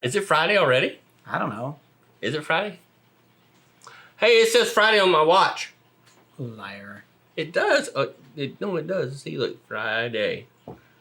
Is it Friday already? I don't know. Is it Friday? Hey, it says Friday on my watch. Liar. It does. No, it does. See, look, Friday.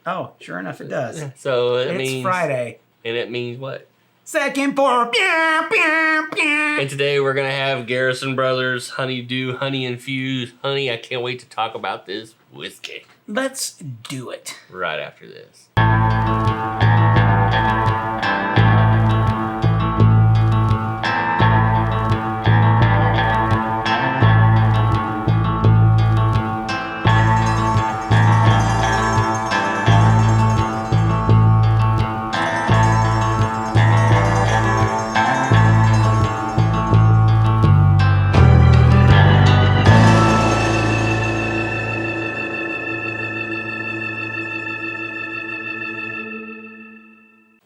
Oh, sure enough, it does. So it It's means Friday. And it means what? Second pour. And today we're gonna have Garrison Brothers HoneyDew Honey Infused Honey. I can't wait to talk about this whiskey. Let's do it. Right after this.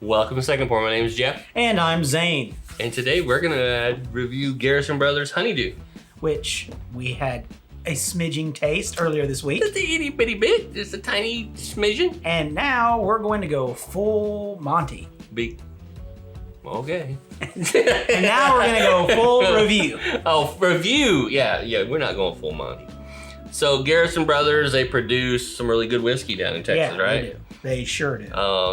Welcome to Second Pour. My name is Jeff. And I'm Zane. And today we're going to review Garrison Brothers HoneyDew. Which we had a smidging taste earlier this week. Just a itty bitty bit. Just a tiny smidgen. And now we're going to go full Monty. Okay. And now we're going to go full review. Oh, review. Yeah, we're not going full Monty. So Garrison Brothers, they produce some really good whiskey down in Texas, right? They do. They sure do.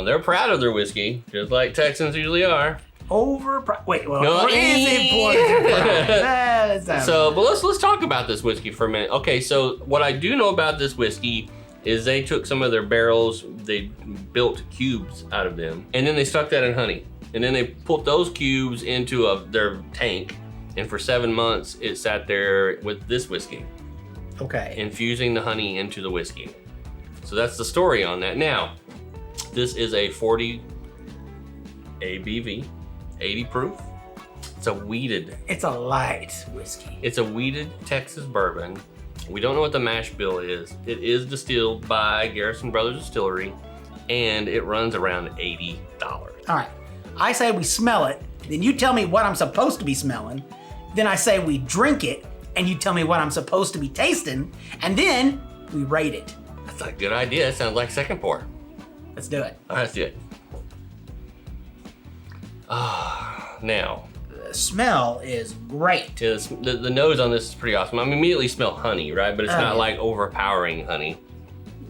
They're proud of their whiskey, just like Texans usually are. Wait, well, No, what is important? So, but let's talk about this whiskey for a minute. Okay, so what I do know about this whiskey is they took some of their barrels, they built cubes out of them, and then they stuck that in honey. And then they put those cubes into their tank, and for 7 months, it sat there with this whiskey. Okay. Infusing the honey into the whiskey. So that's the story on that. Now, this is a 40 ABV, 80 proof. It's a weeded. It's a light whiskey. It's a weeded Texas bourbon. We don't know what the mash bill is. It is distilled by Garrison Brothers Distillery, and it runs around $80. All right. I say we smell it, then you tell me what I'm supposed to be smelling. Then I say we drink it, and you tell me what I'm supposed to be tasting, and then we rate it. That's a good idea. That sounds like second pour. Let's do it. All right, let's do it. Now. The smell is great. The nose on this is pretty awesome. I immediately smell honey, right? But it's not like overpowering honey.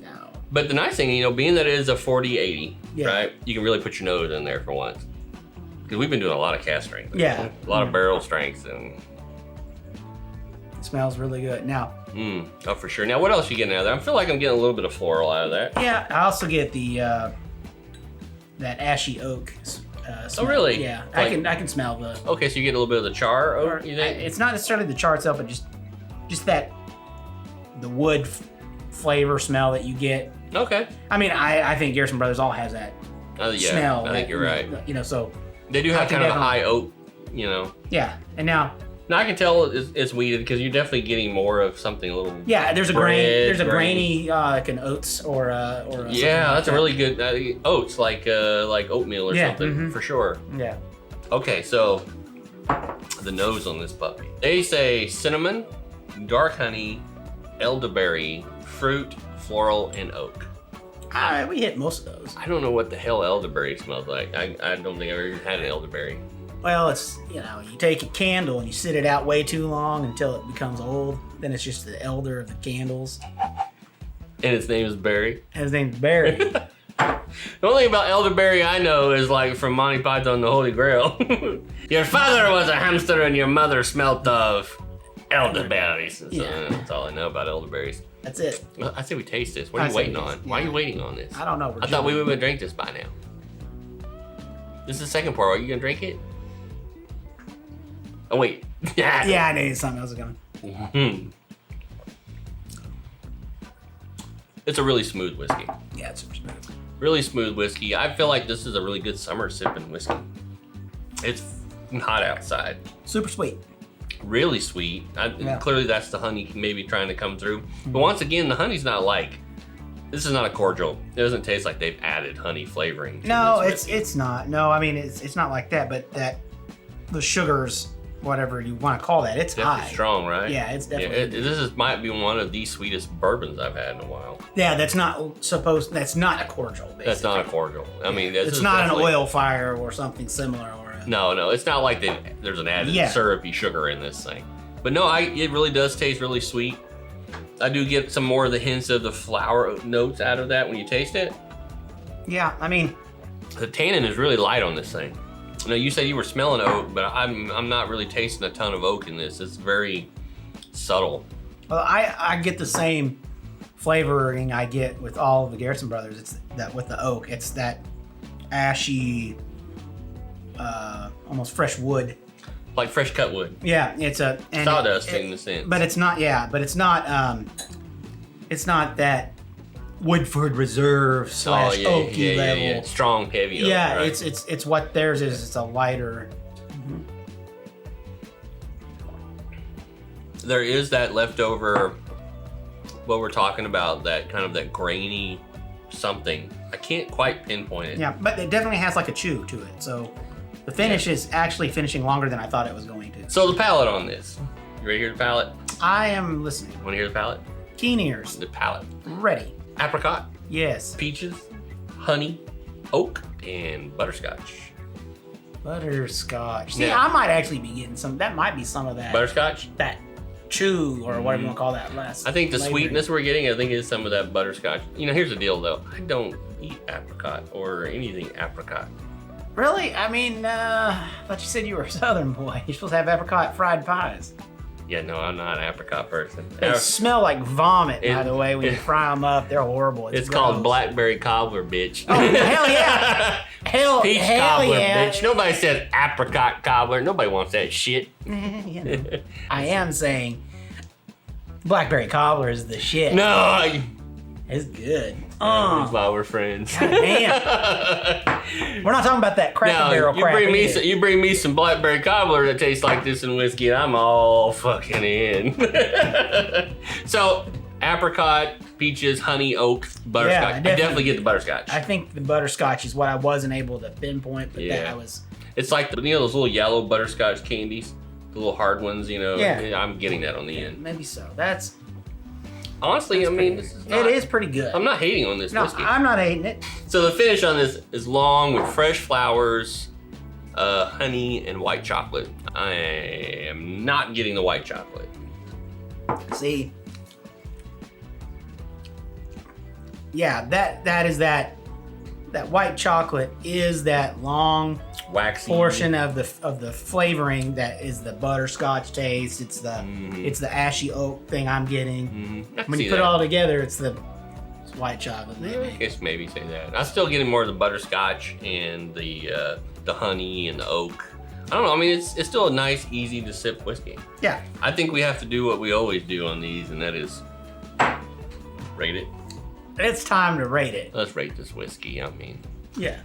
No. But the nice thing, being that it is a 40-80, Yeah. right? You can really put your nose in there for once. Because we've been doing a lot of cast strength. Yeah. A lot of barrel strengths and... It smells really good. Now. Oh, for sure. Now, what else are you getting out of there? I feel like I'm getting a little bit of floral out of that. Yeah, I also get the that ashy oak smell. Oh, really? Yeah, Like, I can smell the. Okay, so you get a little bit of the char oak, you think? It's not necessarily the char itself, but just that the wood flavor smell that you get. Okay. I mean, I think Garrison Brothers all has that smell. I think you're right. So they do have kind of a high oak, Yeah, and now. Now I can tell it's weeded because you're definitely getting more of something a little. Yeah, there's a grainy like an oats or yeah, that's a really good oats like oatmeal or something for sure. Yeah. Okay, so the nose on this puppy. They say cinnamon, dark honey, elderberry, fruit, floral, and oak. We hit most of those. I don't know what the hell elderberry smells like. I don't think I've ever had an elderberry. Well, it's, you take a candle and you sit it out way too long until it becomes old. Then it's just the elder of the candles. And its name is Barry. And his name's Barry. The only thing about elderberry I know is like from Monty Python and the Holy Grail. Your father was a hamster and your mother smelt of elderberries. Yeah. That's all I know about elderberries. That's it. Well, I say we taste this. What are you waiting on? Why are you waiting on this? I don't know. I thought we would have drank this by now. This is the second pour. Are you going to drink it? Oh, wait. Yeah, I knew something else was coming. It's a really smooth whiskey. Yeah, it's super smooth. Really smooth whiskey. I feel like this is a really good summer sipping whiskey. It's hot outside. Super sweet. Really sweet. Clearly that's the honey maybe trying to come through. But once again, the honey's not this is not a cordial. It doesn't taste like they've added honey flavoring to No, this it's not. No, I mean, it's not like that, but the sugars whatever you want to call that. It's definitely high. strong, right? Yeah, it's definitely. This might be one of the sweetest bourbons I've had in a while. Yeah, that's not a cordial. Basically. That's not a cordial. I mean, it's not an oil fire or something similar. No, it's not like there's an added syrupy sugar in this thing. But no, it really does taste really sweet. I do get some more of the hints of the flower notes out of that when you taste it. Yeah, I mean, the tannin is really light on this thing. Now you said you were smelling oak, but I'm not really tasting a ton of oak in this. It's very subtle. Well, I get the same flavoring I get with all of the Garrison Brothers. It's that with the oak. It's that ashy, almost fresh wood. Like fresh cut wood. Yeah, it's a sawdust in the sense. But it's not. Yeah, but it's not. It's not that Woodford Reserve / oaky level. Yeah. Strong, heavy oak. Yeah, right? it's what theirs is. It's a lighter. Mm-hmm. There is that leftover. What we're talking about, that kind of that grainy something. I can't quite pinpoint it. Yeah, but it definitely has like a chew to it. So the finish is actually finishing longer than I thought it was going to. So the palate on this. You ready to hear the palate? I am listening. Want to hear the palate? Keen ears. The palate. Ready. Apricot. Yes. Peaches. Honey. Oak. And butterscotch. Butterscotch. See, I might actually be getting some. That might be some of that. Butterscotch? That chew or whatever you want to call that last. I think the flavor. sweetness we're getting, I think is some of that butterscotch. You know, here's the deal though. I don't eat apricot or anything apricot. Really? I mean, I thought you said you were a Southern boy. You're supposed to have apricot fried pies. Yeah, no, I'm not an apricot person. They smell like vomit, by the way, when you fry them up. They're horrible. It's called blackberry cobbler, bitch. Oh, hell yeah. Peach cobbler, yeah. bitch. Nobody says apricot cobbler. Nobody wants that shit. You know, I am saying blackberry cobbler is the shit. No. It's good. That's why we're friends. God damn. We're not talking about that Cracker Barrel crap. You bring me some blackberry cobbler that tastes like this in whiskey, and I'm all fucking in. So, apricot, peaches, honey, oak, butterscotch. Yeah, I definitely get the butterscotch. I think the butterscotch is what I wasn't able to pinpoint, but that was. It's like those little yellow butterscotch candies, the little hard ones. Yeah. I'm getting that on the end. Maybe so. That's. Honestly, I mean, this is not, it is pretty good. I'm not hating on this whiskey. I'm not hating it. So the finish on this is long with fresh flowers, honey, and white chocolate. I am not getting the white chocolate. See, yeah, that is that white chocolate is that long waxy portion of the flavoring that is the butterscotch taste. It's the ashy oak thing I'm getting. When you put it all together, it's white chocolate. I guess maybe say that. I'm still getting more of the butterscotch and the honey and the oak. I don't know. I mean, it's still a nice, easy to sip whiskey. Yeah. I think we have to do what we always do on these, and that is rate it. It's time to rate it. Let's rate this whiskey. I mean. Yeah.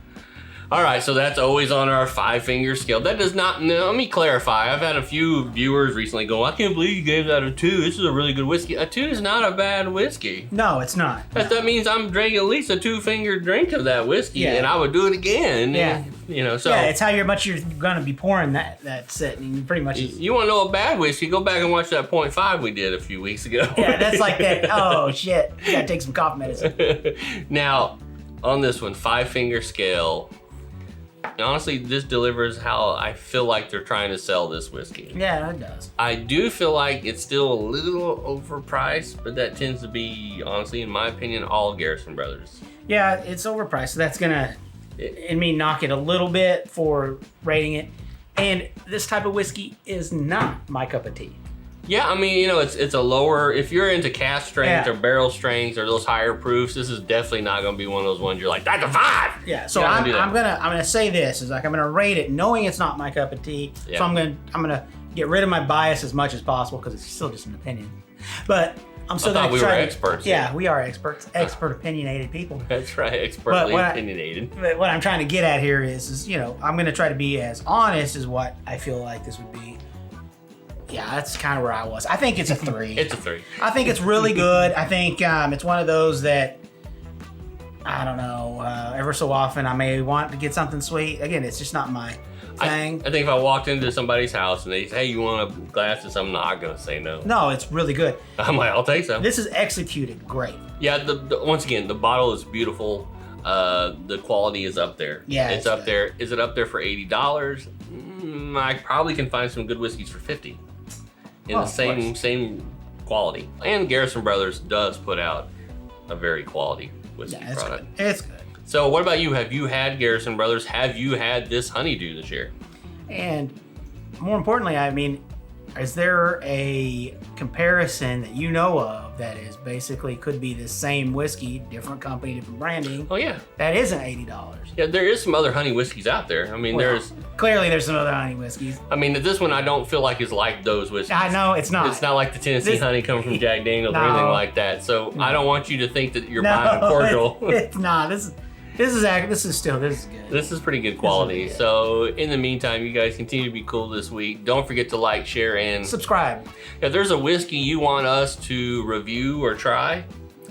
All right, so that's always on our 5-finger scale. That does not, no, let me clarify. I've had a few viewers recently go, I can't believe you gave that a 2. This is a really good whiskey. A 2 is not a bad whiskey. No, it's not. That means I'm drinking at least a 2-finger drink of that whiskey, and I would do it again. Yeah. So. Yeah, it's how much you're going to be pouring that set. And you pretty much. You want to know a bad whiskey? Go back and watch that 0.5 we did a few weeks ago. Yeah, that's like that. Oh, shit. You got to take some cough medicine. Now, on this one, 5-finger scale. Honestly, this delivers how I feel like they're trying to sell this whiskey. Yeah, it does. I do feel like it's still a little overpriced, but that tends to be, honestly, in my opinion, all Garrison Brothers. Yeah, it's overpriced, so that's gonna, in me, knock it a little bit for rating it. And this type of whiskey is not my cup of tea. Yeah, I mean, it's a lower, if you're into cask strength or barrel strength or those higher proofs, this is definitely not going to be one of those ones you're like, that's a 5. Yeah, so I'm gonna say this is like I'm gonna rate it knowing it's not my cup of tea. Yeah. So I'm gonna get rid of my bias as much as possible because it's still just an opinion. But I'm still gonna try. Experts. Yeah, we are experts, opinionated people. That's right, expertly opinionated. But what I'm trying to get at here is I'm gonna try to be as honest as what I feel like this would be. Yeah, that's kind of where I was. I think it's a 3. It's a 3. I think it's really good. I think it's one of those that I don't know, ever so often I may want to get something sweet. Again, it's just not my thing. I think if I walked into somebody's house and they say, hey, you want a glass of something, I'm not gonna say no. No, it's really good. I'm like, I'll take some. This is executed great. Yeah, once again, the bottle is beautiful. The quality is up there. Yeah, it's up there. Is it up there for $80? I probably can find some good whiskeys for $50 in the same quality. And Garrison Brothers does put out a very quality whiskey product. Good. It's good. So what about you? Have you had Garrison Brothers? Have you had this honeydew this year? And more importantly, I mean, is there a comparison that you know of that is basically could be the same whiskey, different company, different branding? Oh yeah. That isn't $80. Yeah, there is some other honey whiskeys out there. I mean, clearly there's some other honey whiskeys. I mean, this one I don't feel like is like those whiskeys. I know it's not. It's not like the Tennessee honey coming from Jack Daniels or anything like that. So I don't want you to think that you're buying a cordial. It's not. This is good. This is pretty good quality. So in the meantime, you guys continue to be cool this week. Don't forget to like, share, and subscribe. If there's a whiskey you want us to review or try,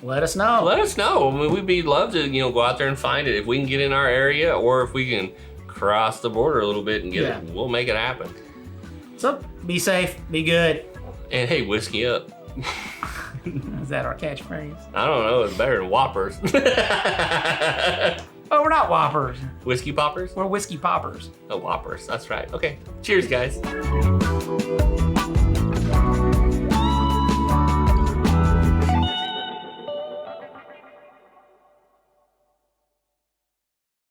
let us know. Let us know. I mean, we'd love to, go out there and find it. If we can get in our area, or if we can cross the border a little bit and get it, we'll make it happen. So be safe, be good, and hey, whiskey up. Is that our catchphrase? I don't know. It's better than Whoppers. Oh, we're not Whoppers. Whiskey poppers? We're whiskey poppers. Oh, Whoppers. That's right. Okay. Cheers, guys.